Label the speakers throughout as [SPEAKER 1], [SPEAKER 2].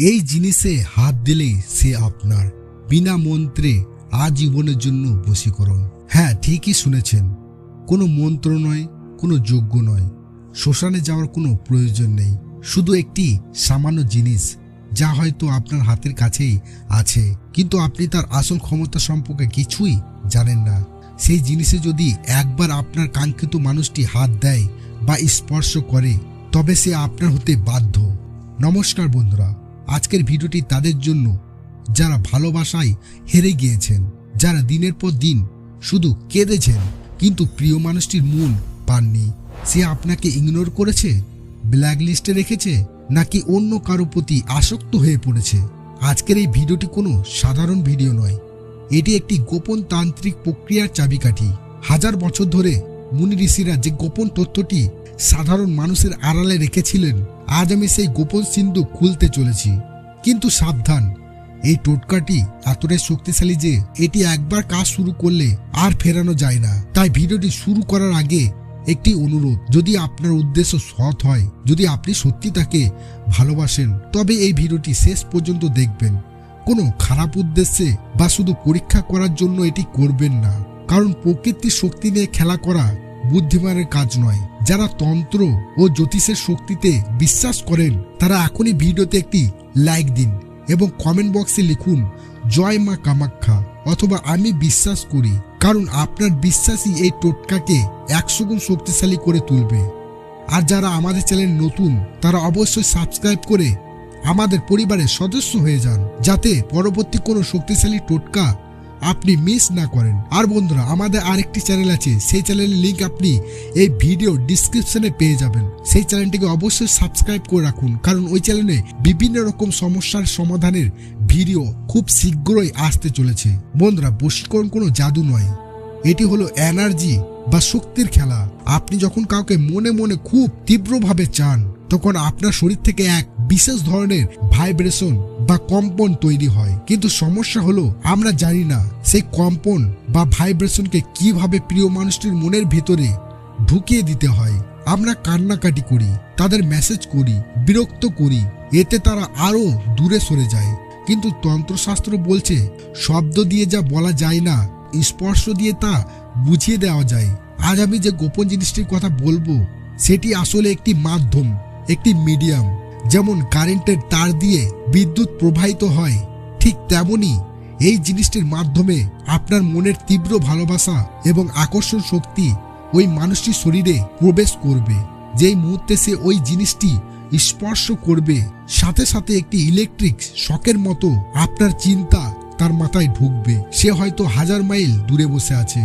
[SPEAKER 1] এই জিনিসে হাত দিলে সে আপনার বিনা মন্ত্রে আজীবনের জন্য বশীকরণ। হ্যাঁ, ঠিকই শুনেছেন, কোনো মন্ত্র নয়, কোনো যজ্ঞ নয়, শ্মশানে যাওয়ার কোনো প্রয়োজন নেই। শুধু একটি সামান্য জিনিস যা হয়তো আপনার হাতের কাছেই আছে, কিন্তু আপনি তার আসল ক্ষমতা সম্পর্কে কিছুই জানেন না। সেই জিনিসে যদি একবার আপনার কাঙ্ক্ষিত মানুষটি হাত দেয় বা স্পর্শ করে, তবে সে আপনার হতে বাধ্য। নমস্কার বন্ধুরা, আজকের ভিডিওটি তাদের জন্য যারা ভালোবাসায় হেরে গিয়েছেন, যারা দিনের পর দিন শুধু কেঁদেছেন কিন্তু প্রিয় মানুষটির মন পাননি। সে আপনাকে ইগনোর করেছে, ব্ল্যাক লিস্টে রেখেছে, নাকি অন্য কারো প্রতি আসক্ত হয়ে পড়েছে। আজকের এই ভিডিওটি কোনো সাধারণ ভিডিও নয়, এটি একটি গোপন তান্ত্রিক প্রক্রিয়ার চাবিকাঠি। হাজার বছর ধরে মুনি ঋষিরা যে গোপন তথ্যটি সাধারণ মানুষের আড়ালে রেখেছিলেন, আজ আমি সেই গোপন সিন্ধু খুলতে চলেছি। কিন্তু সাবধান, এই টোটকাটি এতটাই শক্তিশালী যে এটি একবার কাজ শুরু করলে আর ফেরানো যায় না। তাই ভিডিওটি শুরু করার আগে একটি অনুরোধ, যদি আপনার উদ্দেশ্য সৎ হয়, যদি আপনি সত্যি তাকে ভালোবাসেন, তবে এই ভিডিওটি শেষ পর্যন্ত দেখবেন। কোনো খারাপ উদ্দেশ্যে বা শুধু পরীক্ষা করার জন্য এটি করবেন না, কারণ প্রকৃতির শক্তি নিয়ে খেলা করা বুদ্ধিমানের কাজ নয়। যারা তন্ত্র ও জ্যোতিষের শক্তিতে বিশ্বাস করেন, তারা এখনই ভিডিওতে একটি লাইক দিন এবং কমেন্ট বক্সে লিখুন জয় মা কামাখ্যা অথবা আমি বিশ্বাস করি, কারণ আপনার বিশ্বাসই এই টোটকাকে 100 গুণ শক্তিশালী করে তুলবে। আর যারা আমাদের চ্যানেল নতুন, তারা অবশ্যই সাবস্ক্রাইব করে আমাদের পরিবারের সদস্য হয়ে যান, যাতে পরবর্তী কোনো শক্তিশালী টোটকা আপনি মিস না করেন। আর বন্ধুরা, আমাদের আরেকটি চ্যানেল আছে, সেই চ্যানেলের লিংক আপনি এই ভিডিও ডিসক্রিপশনে পেয়ে যাবেন। সেই চ্যানেলটিকে অবশ্যই সাবস্ক্রাইব করে রাখুন, কারণ ওই চ্যানেলে বিভিন্ন রকম সমস্যার সমাধানের ভিডিও খুব শীঘ্রই আসতে চলেছে। বন্ধুরা, বশীকরণ কোনো জাদু নয়, এটি হলো এনার্জি বা শক্তির খেলা। আপনি যখন কাউকে মনে মনে খুব তীব্রভাবে চান, তখন আপনার শরীর থেকে এক বিশেষ ধরনের ভাইব্রেশন বা কম্পন তৈরি হয়। কিন্তু সমস্যা হলো, আমরা জানি না সেই কম্পন বা ভাইব্রেশনকে কিভাবে প্রিয় মানুষটির মনের ভেতরে ঢুকিয়ে দিতে হয়। আমরা কান্নাকাটি করি, তাদের মেসেজ করি, বিরক্ত করি, এতে তারা আরো দূরে সরে যায়। কিন্তু তন্ত্রশাস্ত্র বলছে, শব্দ দিয়ে যা বলা যায় না, স্পর্শ দিয়ে তা বুঝিয়ে দেওয়া যায়। আজ আমি যে গোপন জিনিসটির কথা বলবো, সেটি আসলে একটি মাধ্যম, একটি মিডিয়াম। যেমন কারেন্টের তার দিয়ে বিদ্যুৎ প্রবাহিত হয়, ঠিক তেমনি এই জিনিসটির মাধ্যমে আপনার মনের তীব্র ভালোবাসা এবং আকর্ষণ শক্তি ওই মানুষটির শরীরে প্রবেশ করবে। যেই মুহূর্তে সে ওই জিনিসটি স্পর্শ করবে, সাথে সাথে একটি ইলেকট্রিক শকের মতো আপনার চিন্তা তার মাথায় ঢুকবে। সে হয়তো 1000 মাইল দূরে বসে আছে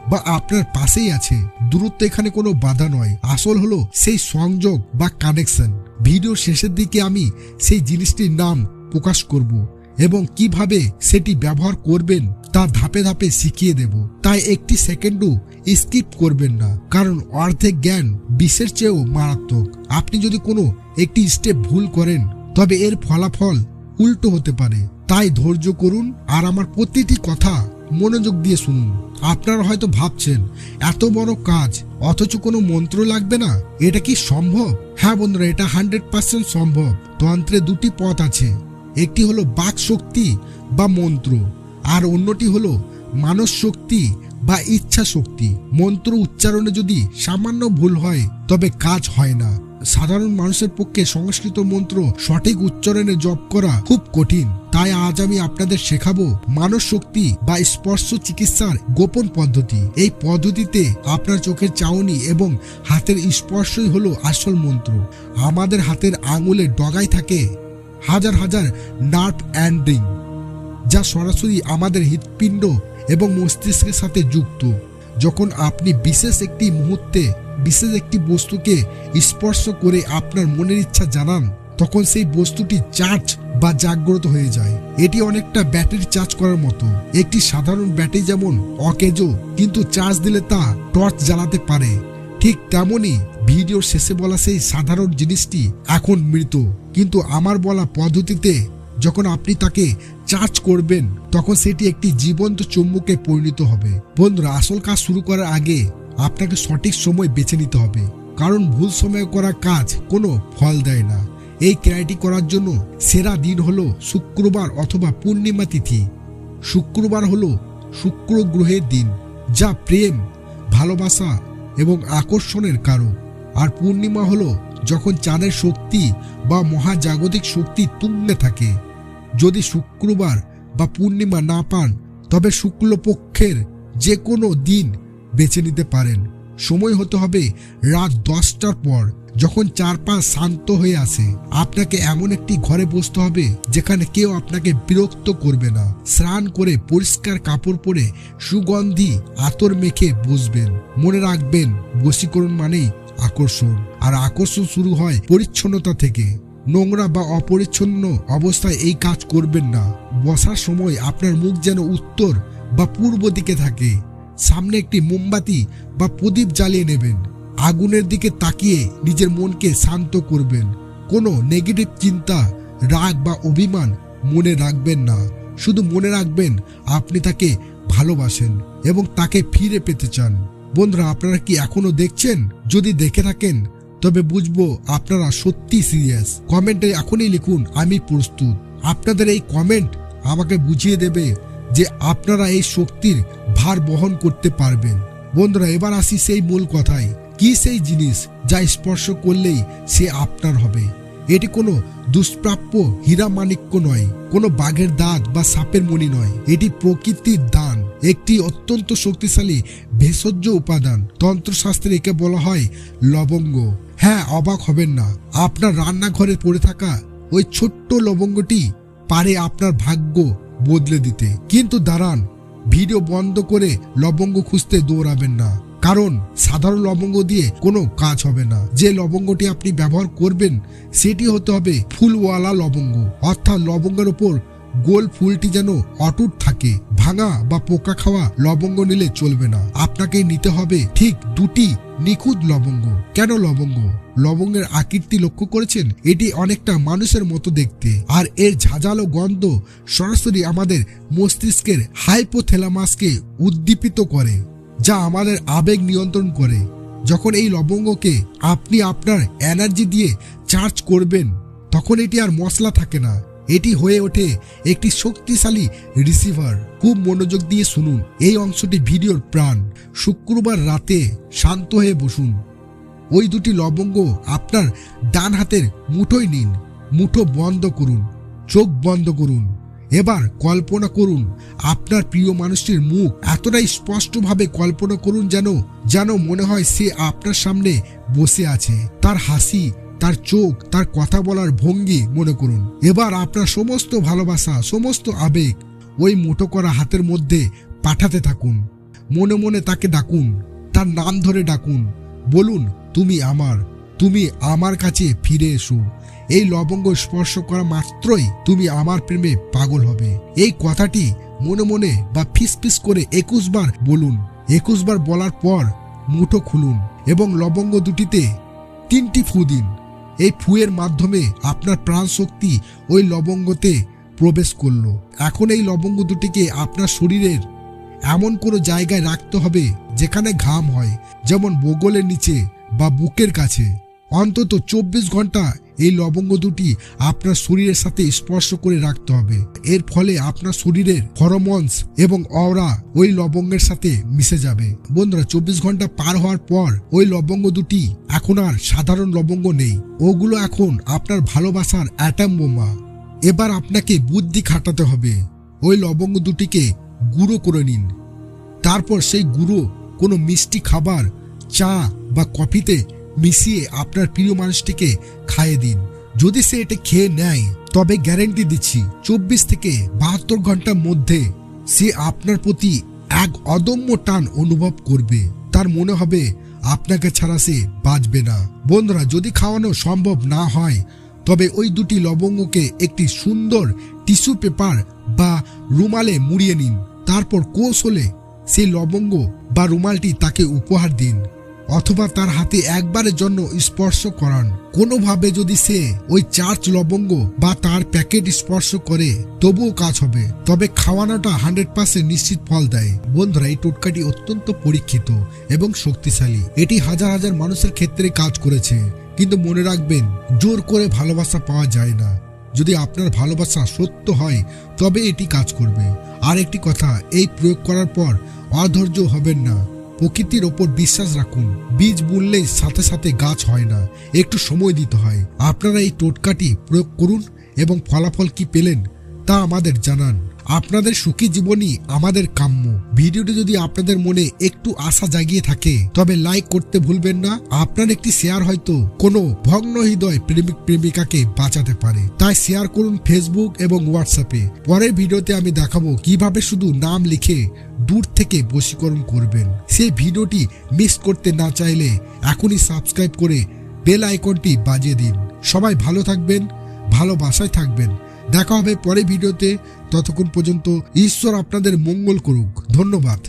[SPEAKER 1] বা আপনার পাশেই আছে। দূরত্ব এখানে কোনো বাধা নয়, আসল হলো সেই সংযোগ বা কানেকশন। ভিডিও শেষের দিকে আমি সেই জিনিসটির নাম প্রকাশ করব এবং কিভাবে সেটি ব্যবহার করবেন তা ধাপে ধাপে শিখিয়ে দেব। তাই একটি সেকেন্ডও স্কিপ করবেন না, কারণ অর্ধেক জ্ঞান বিশ্বের চেয়েও মারাত্মক। আপনি যদি কোনো একটি স্টেপ ভুল করেন, তবে এর ফলাফল উল্টো হতে পারে। তাই ধৈর্য করুন আর আমার প্রতিটি কথা মনোযোগ দিয়ে শুনুন। আপনারা হয়তো ভাবছেন, এত বড় কাজ অথচ কোনো মন্ত্র লাগবে না, এটা কি সম্ভব? হ্যাঁ বন্ধুরা, এটা 100% সম্ভব। তন্ত্রে দুটি পথ আছে, একটি হলো বাক শক্তি বা মন্ত্র, আর অন্যটি হলো মানস শক্তি বা ইচ্ছা শক্তি। মন্ত্র উচ্চারণে যদি সামান্য ভুল হয়, তবে কাজ হয় না। সাধারণ মানুষের পক্ষে সংস্কৃত মন্ত্র সঠিক উচ্চারণে জপ করা খুব কঠিন। তাই আজ আমি আপনাদের শেখাবো মানস শক্তি বা স্পর্শ চিকিৎসার গোপন পদ্ধতি। এই পদ্ধতিতে আপনার চোখের চাউনি এবং হাতের স্পর্শই হলো আসল মন্ত্র। আমাদের হাতের আঙুলের ডগায় থাকে হাজার হাজার নার্ভ এন্ডিং, যা সরাসরি আমাদের হৃৎপিণ্ড এবং মস্তিষ্কের সাথে যুক্ত। যখন আপনি বিশেষ একটি মুহূর্তে বিশেষ একটি বস্তুকে স্পর্শ করে আপনার মনের ইচ্ছা জানান, তখন সেই বস্তুটি চার্জ বা জাগ্রত হয়ে যায়। এটি অনেকটা ব্যাটারি চার্জ করার মতো। একটি সাধারণ ব্যাটারি যেমন অকেজো, কিন্তু চার্জ দিলে তা টর্চ জ্বালাতে পারে, ঠিক তেমনি ভিডিওর শেষে বলা সেই সাধারণ জিনিসটি এখন মৃত, কিন্তু আমার বলা পদ্ধতিতে যখন আপনি তাকে চার্জ করবেন, তখন সেটি একটি জীবন্ত চুম্বকে পরিণত হবে। বন্ধুরা, আসল কাজ শুরু করার আগে আপনাকে সঠিক সময় বেছে নিতে হবে, কারণ ভুল সময়ে করা কাজ কোনো ফল দেয় না। এই ক্রিয়াটি করার জন্য সেরা দিন হলো শুক্রবার অথবা পূর্ণিমা তিথি। শুক্রবার হলো শুক্র গ্রহের দিন, যা প্রেম, ভালোবাসা এবং আকর্ষণের কারক। আর পূর্ণিমা হলো যখন চাঁদের শক্তি বা মহাজাগতিক শক্তি তুঙ্গে থাকে। যদি শুক্রবার বা পূর্ণিমা না পান তবে শুক্লপক্ষের যে কোনো দিন বেছে নিতে পারেন। সময় হতে হবে রাত 10টার পর, যখন চারপাশ শান্ত হয়ে আসে। আপনাকে এমন একটি ঘরে বসতে হবে যেখানে কেউ আপনাকে বিরক্ত করবে না। স্নান করে পরিষ্কার কাপড় পরে সুগন্ধি আতর মেখে বসবেন। মনে রাখবেন, বশীকরণ মানেই আকর্ষণ, আর আকর্ষণ শুরু হয় পরিচ্ছন্নতা থেকে। নোংরা বা অপরিচ্ছন্ন অবস্থায় এই কাজ করবেন না। বসার সময় আপনার মুখ যেন উত্তর বা পূর্ব দিকে থাকে। সামনে একটি মোমবাতি বা প্রদীপ জ্বালিয়ে নেবেন। আগুনের দিকে তাকিয়ে নিজের মনকে শান্ত করবেন। কোনো নেগেটিভ চিন্তা, রাগ বা অভিমান মনে রাখবেন না। শুধু মনে রাখবেন আপনি তাকে ভালোবাসেন এবং তাকে ফিরে পেতে চান। বন্ধুরা, আপনারা কি এখনো দেখছেন? যদি দেখে থাকেন তবে বুঝবো আপনারা সত্যি সিরিয়াস। কমেন্টে এখনই লিখুন, আমি প্রস্তুত। আপনাদের এই কমেন্ট আমাকে বুঝিয়ে দেবে যে আপনারা এই শক্তির ভার বহন করতে পারবেন। বন্ধুরা, এবার আসি সেই মূল কথায়। কি সেই জিনিস যা স্পর্শ করলেই সে আপনার হবে? এটি কোনো দুষ্প্রাপ্য হীরা মাণিক্য নয়, কোনো বাঘের দাঁত বা সাপের মণি নয়। এটি প্রকৃতির দান, একটি অত্যন্ত শক্তিশালী ভেষজ উপাদান। তন্ত্রশাস্ত্রে একে বলা হয় লবঙ্গ। হ্যাঁ, অবাক হবেন না, আপনার রান্নাঘরে পড়ে থাকা ওই ছোট্ট লবঙ্গটি পারে আপনার ভাগ্য বদলে দিতে। কিন্তু দাঁড়ান, ভিডিও বন্ধ করে লবঙ্গ খুঁজতে দৌড়াবেন না, কারণ সাধারণ লবঙ্গ দিয়ে কোনো কাজ হবে না। যে লবঙ্গটি আপনি ব্যবহার করবেন সেটি হতে হবে ফুলওয়ালা লবঙ্গ, অর্থাৎ লবঙ্গের ওপর গোল ফুলটি যেন অটুট থাকে। ভাঙা বা পোকা খাওয়া লবঙ্গ নিলে চলবে না। আপনাকে নিতে হবে ঠিক দুটি নিখুঁত লবঙ্গ। কেন লবঙ্গ? লবঙ্গের আকৃতি লক্ষ্য করেছেন? এটি অনেকটা মানুষের মতো দেখতে, আর এর ঝাঁঝালো গন্ধ সরাসরি আমাদের মস্তিষ্কের হাইপোথ্যালামাসকে উদ্দীপিত করে, যা আমাদের আবেগ নিয়ন্ত্রণ করে। যখন এই লবঙ্গকে আপনি আপনার এনার্জি দিয়ে চার্জ করবেন, তখন এটি আর মশলা থাকে না, এটি হয়ে ওঠে একটি শক্তিশালী রিসিভার। খুব মনোযোগ দিয়ে শুনুন, এই অংশটি ভিডিওর প্রাণ। শুক্রবার রাতে শান্ত হয়ে বসুন। ওই দুটি লবঙ্গ আপনার ডান হাতের মুঠোয় নিন। মুঠো বন্ধ করুন, চোখ বন্ধ করুন। এবার কল্পনা করুন আপনার প্রিয় মানুষটির মুখ। এতটাই স্পষ্টভাবে কল্পনা করুন যেন মনে হয় সে আপনার সামনে বসে আছে। তার হাসি, তার চোখ, তার কথা বলার ভঙ্গি মনে করুন। এবার আপনার সমস্ত ভালোবাসা, সমস্ত আবেগ ওই মুঠো করা হাতের মধ্যে পাঠাতে থাকুন। মনে মনে তাকে ডাকুন, তার নাম ধরে ডাকুন। বলুন, তুমি আমার কাছে ফিরে এসো। এই লবঙ্গ স্পর্শ করা মাত্রই তুমি আমার প্রেমে পাগল হবে। এই কথাটি মনে মনে বা ফিসফিস করে 21 বার বলুন। 21 বার বলার পর মুঠো খুলুন এবং লবঙ্গ দুটিতে 3টি ফু দিন। এই ফুয়ের মাধ্যমে আপনার প্রাণ শক্তি ওই লবঙ্গতে প্রবেশ করলো। এখন এই লবঙ্গ দুটিকে আপনার শরীরের এমন কোনো জায়গায় রাখতে হবে যেখানে ঘাম হয়, যেমন বগলের নিচে বা বুকের কাছে। অন্তত 24 ঘন্টা এই লবঙ্গ দুটি আপনার শরীরের সাথে স্পর্শ করে রাখতে হবে। এর ফলে আপনার শরীরের হরমোনস এবং অরা ওই লবঙ্গের সাথে মিশে যাবে। বন্ধুরা, 24 ঘন্টা পার হওয়ার পর ওই লবঙ্গ দুটি এখন আর সাধারণ লবঙ্গ নেই, ওগুলো এখন আপনার ভালোবাসার অ্যাটম বোমা। এবার আপনাকে বুদ্ধি খাটাতে হবে। ওই লবঙ্গ দুটিকে গুঁড়ো করে নিন। তারপর সেই গুঁড়ো কোনো মিষ্টি খাবার, চা বা কফিতে মিশিয়ে আপনার প্রিয় মানুষটিকে খাইয়ে দিন। যদি সে এটা খেয়ে নেয় তবে গ্যারেন্টি দিচ্ছি 24 থেকে 72 ঘন্টার মধ্যে সে আপনার প্রতি এক অদম্য টান অনুভব করবে। তার মনে হবে আপনাকে ছাড়া সে বাঁচবে না। বন্ধুরা, যদি খাওয়ানো সম্ভব না হয় তবে ওই দুটি লবঙ্গকে একটি সুন্দর টিস্যু পেপার বা রুমালে মুড়িয়ে নিন। তারপর কৌশলে সেই লবঙ্গ বা রুমালটি তাকে উপহার দিন, অথবা তার হাতে একবারের জন্য স্পর্শ করান। কোনোভাবে যদি সে ওই চার্চ লবঙ্গ বা তার প্যাকেট স্পর্শ করে তবুও কাজ হবে, তবে খাওয়ানোটা 100% নিশ্চিত ফল দেয়। বন্ধুরা, এই টোটকাটি অত্যন্ত পরীক্ষিত এবং শক্তিশালী। এটি হাজার হাজার মানুষের ক্ষেত্রে কাজ করেছে। কিন্তু মনে রাখবেন, জোর করে ভালোবাসা পাওয়া যায় না। যদি আপনার ভালোবাসা সত্য হয় তবে এটি কাজ করবে। আর একটি কথা, এই প্রয়োগ করার পর অধৈর্য হবেন না। প্রকৃতির ওপর বিশ্বাস রাখুন। বীজ বুনলেই সাথে সাথে গাছ হয় না, একটু সময় দিতে হয়। আপনারা এই টোটকাটি প্রয়োগ করুন এবং ফলাফল কি পেলেন তা আমাদের জানান। আপনাদের সুখী জীবনই আমাদের কাম্য। ভিডিওটি যদি আপনাদের মনে একটু আশা জাগিয়ে থাকে তবে লাইক করতে ভুলবেন না। আপনার একটি শেয়ার হয়তো কোনো ভগ্ন হৃদয় প্রেমিক প্রেমিকাকে বাঁচাতে পারে। তাই শেয়ার করুন ফেসবুক এবং হোয়াটসঅ্যাপে। পরের ভিডিওতে আমি দেখাবো কিভাবে শুধু নাম লিখে দূর থেকে বশীকরণ করবেন। সেই ভিডিওটি মিস করতে না চাইলে এখনই সাবস্ক্রাইব করে বেল আইকনটি বাজিয়ে দিন। সবাই ভালো থাকবেন, ভালোবাসায় থাকবেন। দেখা হবে পরের ভিডিওতে। ততক্ষণ পর্যন্ত ঈশ্বর আপনাদের মঙ্গল করুক। ধন্যবাদ।